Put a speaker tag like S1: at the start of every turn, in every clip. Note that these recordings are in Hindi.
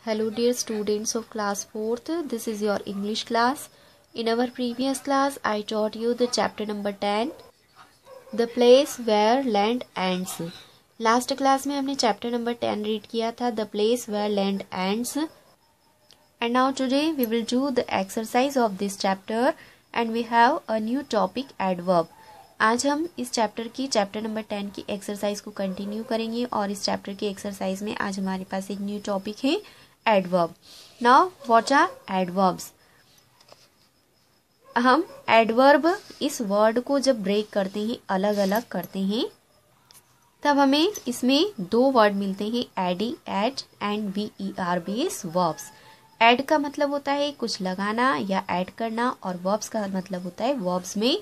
S1: Hello dear students of class 4th, this is your English class. In our previous class, I taught you the chapter number 10, The Place Where Land Ends. Last class में हमने chapter number 10 read किया था, The Place Where Land Ends. And now today we will do the exercise of this chapter and we have a new topic, adverb. आज हम इस चैप्टर की चैप्टर नंबर 10 की एक्सरसाइज को कंटिन्यू करेंगे और इस चैप्टर की एक्सरसाइज में आज हमारे पास एक न्यू टॉपिक है adverb. Now what are adverbs? हम एडवर्ब इस वर्ड को जब ब्रेक करते हैं, अलग अलग करते हैं, तब हमें इसमें दो वर्ड मिलते हैं, AD, ad and VER base verbs. Ad का मतलब होता है कुछ लगाना या ऐड करना और वर्ब्स का मतलब होता है वर्ब्स में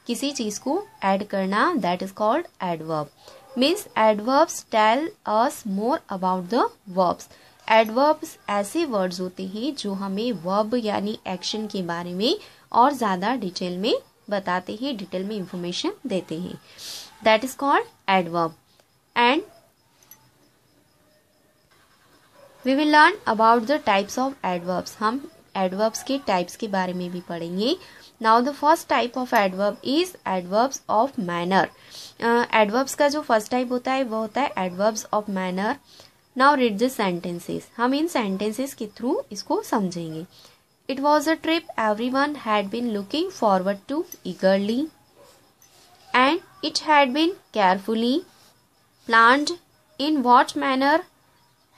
S1: किसी चीज को ऐड करना. That is called adverb. Means adverbs tell us more about the verbs. Adverbs ऐसे वर्ड्स होते हैं जो हमें वर्ब यानी एक्शन के बारे में और ज्यादा डिटेल में बताते हैं, डिटेल में इंफॉर्मेशन देते हैं. That is called adverb. And we will learn about the types of adverbs. हम एडवर्ब्स के टाइप्स के बारे में भी पढ़ेंगे. Now the first type of adverb is adverbs of manner. Adverbs का जो फर्स्ट टाइप होता है वो होता है adverbs of manner. Now read the sentences. हम इन सेंटेंसेस के थ्रू इसको समझेंगे. It was a trip everyone had been looking forward to ईगरली and it had been carefully planned. In what manner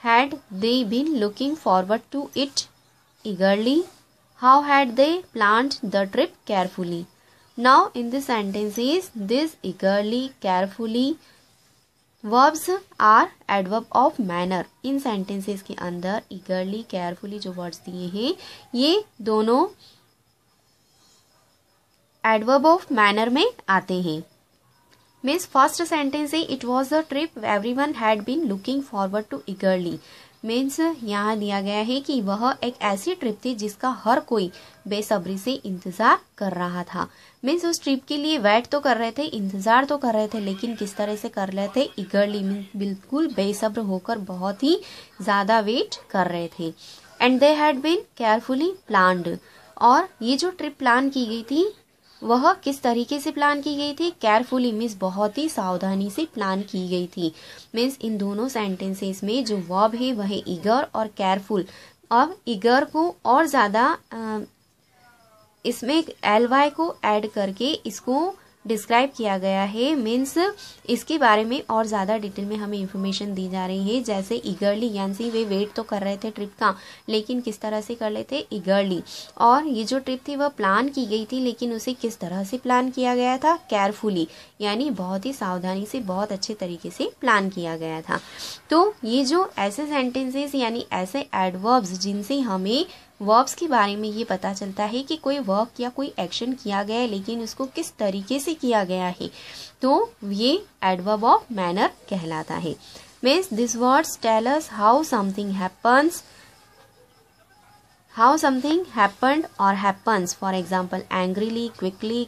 S1: had they been looking forward to it eagerly? How had they planned the trip carefully? Now in the sentences, this eagerly, carefully verbs are adverb of manner. In sentences के अंदर eagerly, carefully जो words दिए हैं ये दोनों adverb of manner में आते हैं. मीन्स फर्स्ट सेंटेंस है it was a trip everyone had been looking forward to eagerly. Means यहाँ दिया गया है कि वह एक ऐसी ट्रिप थी जिसका हर कोई बेसब्री से इंतजार कर रहा था. मीन्स उस ट्रिप के लिए वेट तो कर रहे थे, इंतजार तो कर रहे थे, लेकिन किस तरह से कर रहे थे? ईगरली, मीन्स बिल्कुल बेसब्र होकर बहुत ही ज्यादा वेट कर रहे थे. And they had been carefully planned. और ये जो ट्रिप प्लान की गई थी वह किस तरीके से प्लान की गई थी? केयरफुली, मीन्स बहुत ही सावधानी से प्लान की गई थी. मीन्स इन दोनों सेंटेंसेस में जो वर्ब है वह है ईगर और केयरफुल. अब ईगर को और ज्यादा इसमें ly को ऐड करके इसको डिस्क्राइब किया गया है. मीन्स इसके बारे में और ज्यादा डिटेल में हमें इंफॉर्मेशन दी जा रही है. जैसे ईगरली यानी वे वेट तो कर रहे थे ट्रिप का, लेकिन किस तरह से कर रहे थे? ईगरली. और ये जो ट्रिप थी वह प्लान की गई थी, लेकिन उसे किस तरह से प्लान किया गया था? केयरफुली, यानी बहुत ही सावधानी से, बहुत अच्छे तरीके से प्लान किया गया था. तो ये जो ऐसे सेंटेंसेस यानी ऐसे एडवर्ब्स जिनसे हमें वर्ब्स के बारे में ये पता चलता है कि कोई वर्ब या कोई एक्शन किया गया है, लेकिन उसको किस तरीके से किया गया है, तो ये एडवर्ब ऑफ मैनर कहलाता है. Means this words tell us how something happens, how something happened or happens. For example, angrily, quickly,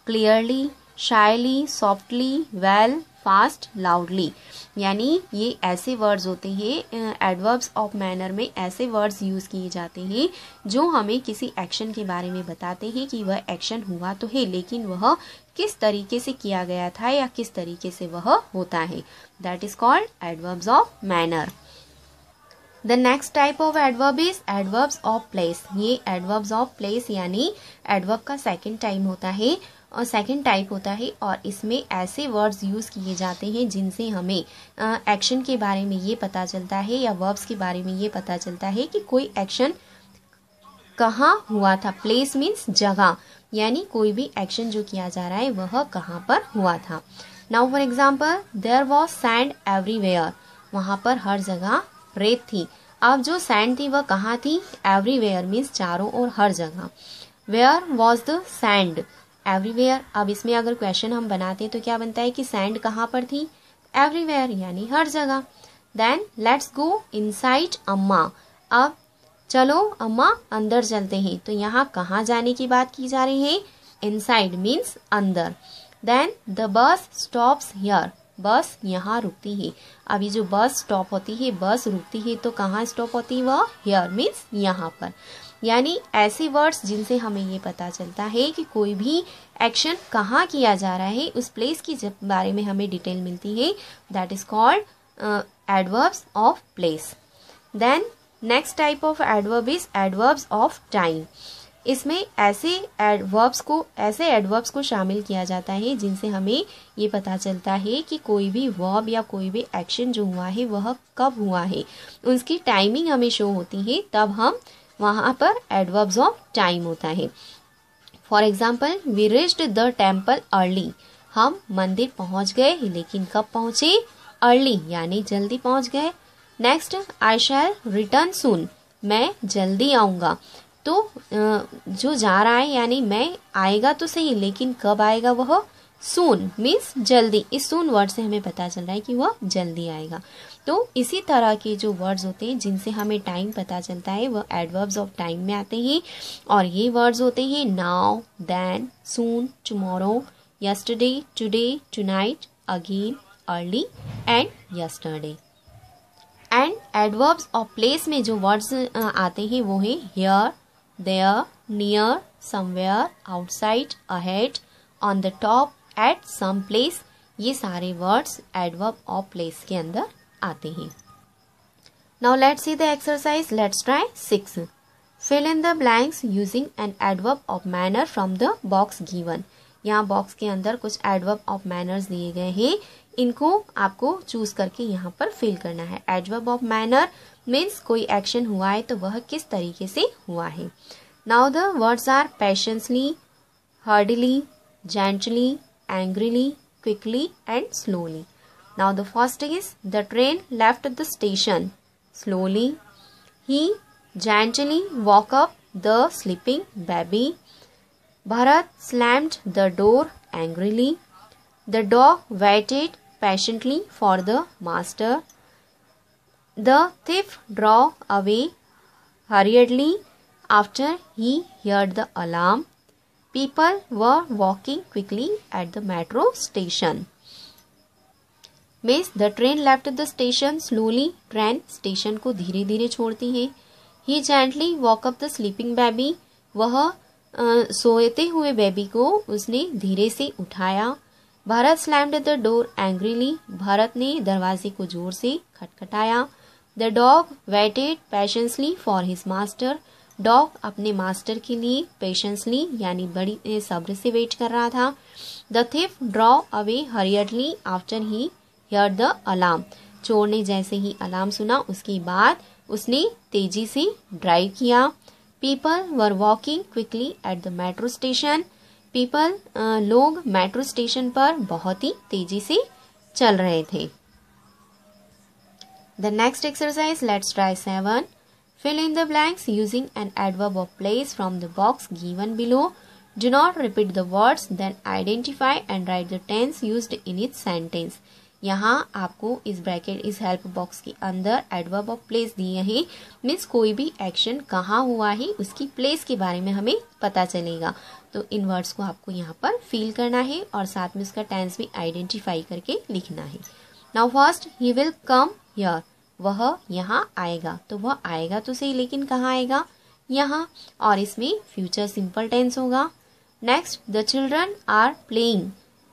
S1: clearly, shyly, softly, well, fast, loudly. यानी ये ऐसे वर्ड्स होते हैं, एडवर्ब्स ऑफ मैनर में ऐसे वर्ड्स यूज किए जाते हैं जो हमें किसी एक्शन के बारे में बताते हैं कि वह एक्शन हुआ तो है, लेकिन वह किस तरीके से किया गया था या किस तरीके से वह होता है. That is called adverbs of manner. The next type of adverb is adverbs of place. ये adverbs of place यानी adverb का second टाइप होता है और इसमें ऐसे words यूज किए जाते हैं जिनसे हमें एक्शन के बारे में ये पता चलता है या verbs के बारे में ये पता चलता है कि कोई एक्शन कहाँ हुआ था. प्लेस मीन्स जगह, यानी कोई भी एक्शन जो किया जा रहा है वह कहाँ पर हुआ था. Now for example, there was sand everywhere. वहां पर हर जगह रेत थी. अब जो सैंड थी वह कहाँ थी? एवरीवेयर मीन्स चारों ओर, हर जगह. Where was the sand? Everywhere. अब इसमें अगर क्वेश्चन हम बनाते हैं तो क्या बनता है कि सैंड कहाँ पर थी? एवरीवेयर, यानी हर जगह. देन लेट्स गो इनसाइड अम्मा. अब चलो अम्मा अंदर चलते हैं. तो यहाँ कहाँ जाने की बात की जा रही है? इनसाइड मीन्स अंदर. Then the bus stops here. Bus यहाँ रुकती है। अभी जो बस स्टॉप होती है, बस रुकती है, तो कहाँ स्टॉप होती है वह? हियर मीन्स यहाँ पर। यानी ऐसे वर्ड्स जिनसे हमें ये पता चलता है कि कोई भी एक्शन कहाँ किया जा रहा है, उस प्लेस की जब बारे में हमें डिटेल मिलती है, that is called adverbs of place. Then next type of adverb is adverbs of time. इसमें ऐसे एडवर्ब्स को शामिल किया जाता है जिनसे हमें ये पता चलता है कि कोई भी वर्ब या कोई भी एक्शन जो हुआ है वह कब हुआ है, उसकी टाइमिंग हमें शो होती है, तब हम वहाँ पर एडवर्ब्स ऑफ टाइम होता है। For example, we reached the temple early. हम मंदिर पहुँच गए, लेकिन कब पहुँचे? अर्ली यानी जल्दी पहुँच गए। नेक्स्ट, आई शैल रिटर्न सून। मैं जल्दी आऊँगा। तो जो जा रहा है यानी मैं आएगा तो सही, लेकिन कब आएगा वह? सून मीन्स जल्दी। इस सून वर्ड से हमें पता चल रहा है कि वह जल्दी आएगा। तो इसी तरह के जो वर्ड्स होते हैं जिनसे हमें टाइम पता चलता है वह एडवर्ब्स ऑफ टाइम में आते हैं। और ये वर्ड्स होते हैं now, then, soon, tomorrow, yesterday, today, tonight, again, early and yesterday. And adverbs of place में जो वर्ड्स आते हैं वो है here, there, near, somewhere, outside, ahead, on the top, at some place. ये सारे वर्ड्स एडवर्ब ऑफ प्लेस के अंदर आते हैं। Now let's see the exercise. Let's try 6। Fill in the blanks using an adverb of manner from the box given. यहाँ बॉक्स के अंदर कुछ एडवर्ब ऑफ मैनर्स दिए गए हैं, इनको आपको चूज करके यहाँ पर फिल करना है। एडवर्ब ऑफ मैनर मीन्स कोई एक्शन हुआ है तो वह किस तरीके से हुआ है। Now the words are patiently, hardly, gently, angrily, quickly and slowly. Now the first is the train left the station slowly. He gently woke up the sleeping baby. Bharat slammed the door angrily. The dog waited patiently for the master. The thief drove away hurriedly after he heard the alarm. People were walking quickly at the metro station. Means the train left the station slowly. Train station को धीरे धीरे छोड़ती है। He gently walk up the sleeping baby. वह सोते हुए बेबी को उसने धीरे से उठाया। Bharat slammed the door angrily. Bharat ने दरवाजे को जोर से खटखटाया। The dog waited patiently for his master. Dog अपने मास्टर के लिए पेशेंसली यानी बड़ी सब्र से वेट कर रहा था। The thief draw away hurriedly after he hear the alarm. चोर ने जैसे ही अलार्म सुना उसके बाद उसने तेजी से ड्राइव किया। People were walking quickly at the metro station. People लोग मेट्रो स्टेशन पर बहुत ही तेजी से चल रहे थे। The next exercise let's try 7। Fill in the blanks using an adverb of place from the box given below. Do not repeat the words, then identify and write the tense used in its sentence. यहाँ आपको इस ब्रैकेट इस हेल्प बॉक्स के अंदर एडवर्ब ऑफ प्लेस दिए हैं। मीन्स कोई भी एक्शन कहाँ हुआ है उसकी प्लेस के बारे में हमें पता चलेगा। तो इन वर्ड्स को आपको यहाँ पर फील करना है और साथ में उसका टेंस भी आइडेंटिफाई करके लिखना है। Now first, he will come here. वह यहाँ आएगा। तो वह आएगा तो सही, लेकिन कहाँ आएगा? यहाँ। और इसमें फ्यूचर सिंपल टेंस होगा। Next, the children are playing.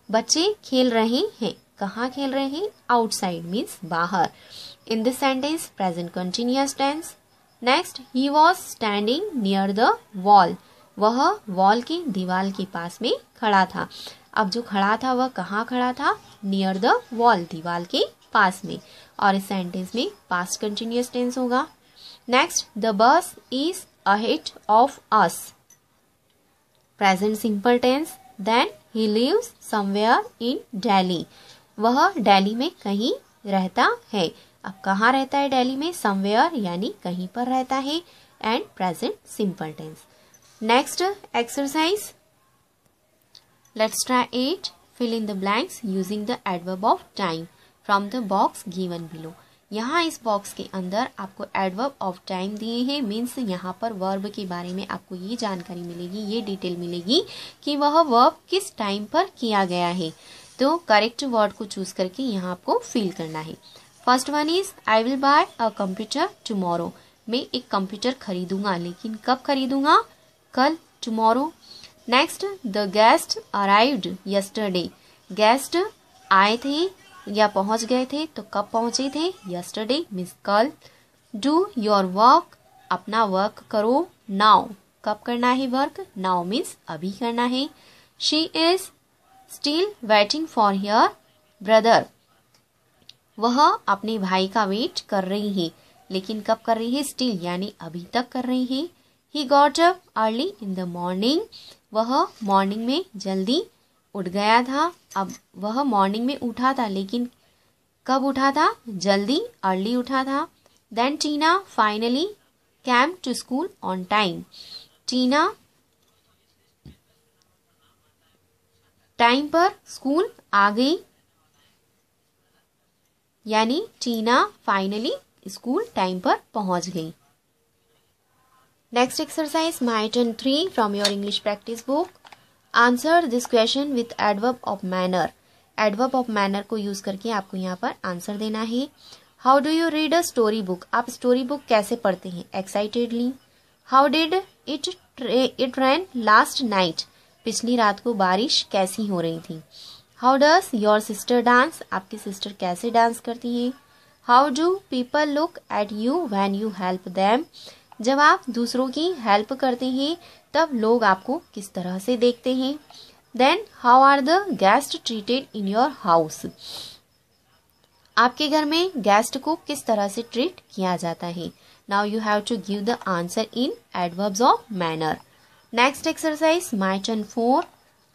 S1: बच्चे खेल रहे हैं। कहाँ खेल रहे हैं? आउटसाइड मीन्स बाहर। In this sentence present continuous tense. Next, he was standing near the wall. वह वॉल की दीवार के पास में खड़ा था। अब जो खड़ा था वह कहाँ खड़ा था? नियर द वॉल, दीवार के पास में। और इस सेंटेंस में पास्ट कंटिन्यूअस टेंस होगा। Next, the bus is ahead of us. Present simple tense. Then he lives somewhere in Delhi. वह दिल्ली में कहीं रहता है। अब कहाँ रहता है दिल्ली में? समवेयर यानी कहीं पर रहता है। And present simple tense. Next exercise let's try 8। Fill in the blanks using the adverb of time from the box given below. यहाँ इस बॉक्स के अंदर आपको एडवर्ब ऑफ टाइम दिए हैं। मीन्स यहाँ पर वर्ब के बारे में आपको ये जानकारी मिलेगी, ये डिटेल मिलेगी कि वह वर्ब किस टाइम पर किया गया है। तो करेक्ट वर्ड को चूज करके यहाँ आपको फिल करना है। First one is I will buy a computer tomorrow. मैं एक कंप्यूटर खरीदूंगा, लेकिन कब खरीदूंगा? कल, tomorrow. Next, the guest arrived yesterday. Guest आए थे या पहुंच गए थे, तो कब पहुंचे थे? यस्टरडे मीन्स कल। डू योर वर्क, अपना वर्क करो। नाउ, कब करना है वर्क? नाउ मीन्स अभी करना है। She is still waiting for here brother. वह अपने भाई का वेट कर रही है, लेकिन कब कर रही है? स्टिल यानी अभी तक कर रही है। He got up early in the morning. वह मॉर्निंग में जल्दी उठ गया था। अब वह मॉर्निंग में उठा था, लेकिन कब उठा था? जल्दी, अर्ली उठा था। Then Tina finally came to school on time. Tina time पर स्कूल आ गई, यानी टीना फाइनली स्कूल टाइम पर पहुंच गई। Next exercise my turn 3 from your English practice book. Answer this question with adverb of manner. Adverb of manner को यूज करके आपको यहाँ पर आंसर देना है। How do you read a story book. आप स्टोरी बुक कैसे पढ़ते हैं? Excitedly. How did it rain last night. पिछली रात को बारिश कैसी हो रही थी। How does your sister dance. आपकी सिस्टर कैसे डांस करती है। How do people look at you when you help them. जब आप दूसरों की हेल्प करते हैं तब लोग आपको किस तरह से देखते हैं। Then how are the guest treated in your house. आपके घर में गेस्ट को किस तरह से ट्रीट किया जाता है। Now you have to give the answer in adverbs of manner. Next exercise my turn 4।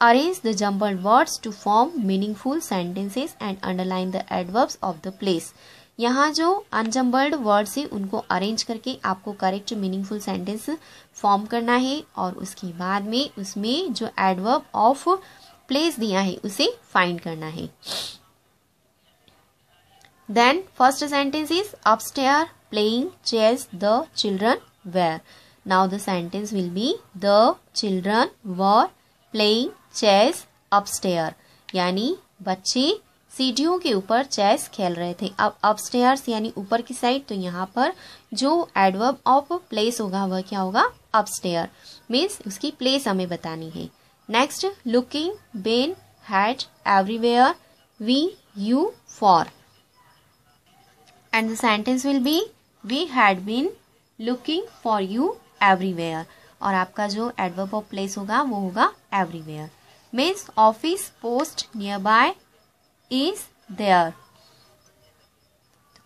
S1: Arrange the jumbled words to form meaningful sentences and underline the adverbs of the place. यहाँ जो अनजम्बल्ड वर्ड्स है उनको अरेंज करके आपको करेक्ट मीनिंगफुल सेंटेंस फॉर्म करना है, और उसके बाद में उसमें जो एडवर्ब ऑफ प्लेस दिया है उसे फाइंड करना है। Then first sentence is upstair playing chess the children were. Now the sentence will be the children were playing chess upstairs, यानी बच्चे सीढ़ियों के ऊपर चेस खेल रहे थे। अब upstairs यानी ऊपर की साइड, तो यहाँ पर जो एडवर्ब ऑफ प्लेस होगा वह क्या होगा? upstairs, मीन्स उसकी प्लेस हमें बतानी है। Next, looking, been, had, everywhere, we, you, for, and the sentence will be we had been looking for you everywhere, और आपका जो एडवर्ब ऑफ प्लेस होगा वो होगा everywhere. Means office post near by is there.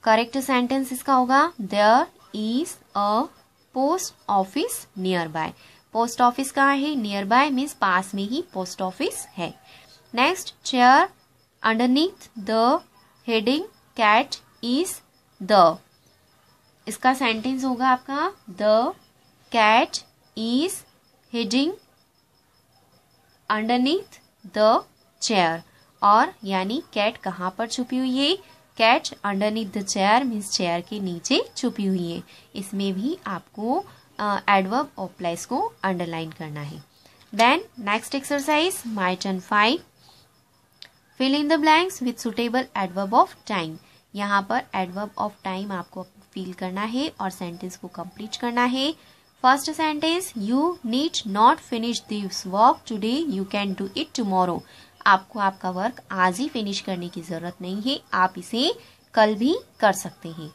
S1: Correct sentence इसका होगा there is a post office near by. Post office कहाँ है? नियर बाय मीन्स पास में ही पोस्ट ऑफिस है। Next, chair underneath the hiding cat is the. इसका सेंटेंस होगा आपका the cat is hiding underneath the chair, और यानी कैट कहाँ पर छुपी हुई है? Cat underneath the chair means chair के नीचे छुपी हुई है। इसमें भी आपको एडवर्ब ऑफ प्लेस को अंडरलाइन करना है। Then next exercise my turn 5। Fill in the blanks with suitable adverb of time. यहाँ पर एडवर्ब ऑफ टाइम आपको फिल करना है और सेंटेंस को कंप्लीट करना है। First sentence, you need not finish this work today, you can do it tomorrow. आपको आपका वर्क आज ही फिनिश करने की जरूरत नहीं है, आप इसे कल भी कर सकते हैं।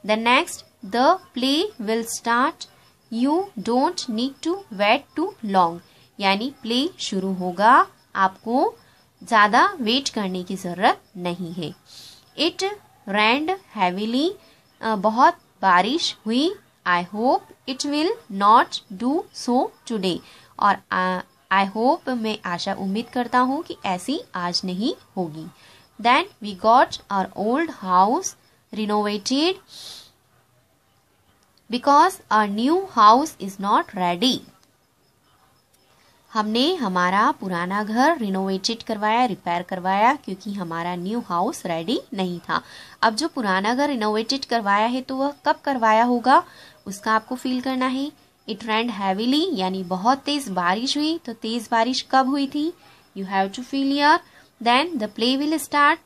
S1: The next, the play will start, you don't need to wait too long, यानी प्ले शुरू होगा, आपको ज्यादा वेट करने की जरूरत नहीं है। इट रेन्ड हैवीली, बहुत बारिश हुई। I hope it will not do so today, और आई होप मैं आशा उम्मीद करता हूँ कि ऐसी आज नहीं होगी। Then we got our old house renovated because our new house is not ready. हमने हमारा पुराना घर रिनोवेटेड करवाया, रिपेयर करवाया, क्योंकि हमारा न्यू हाउस रेडी नहीं था। अब जो पुराना घर रिनोवेटेड करवाया है तो वह कब करवाया होगा उसका आपको फील करना है। इट रेन्ड हैवीली, यानी बहुत तेज बारिश हुई, तो तेज बारिश कब हुई थी? You have to fill here. Then the play will start,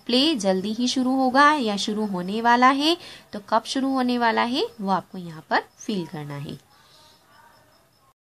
S1: play जल्दी ही शुरू होगा या शुरू होने वाला है, तो कब शुरू होने वाला है वो आपको यहाँ पर फील करना है।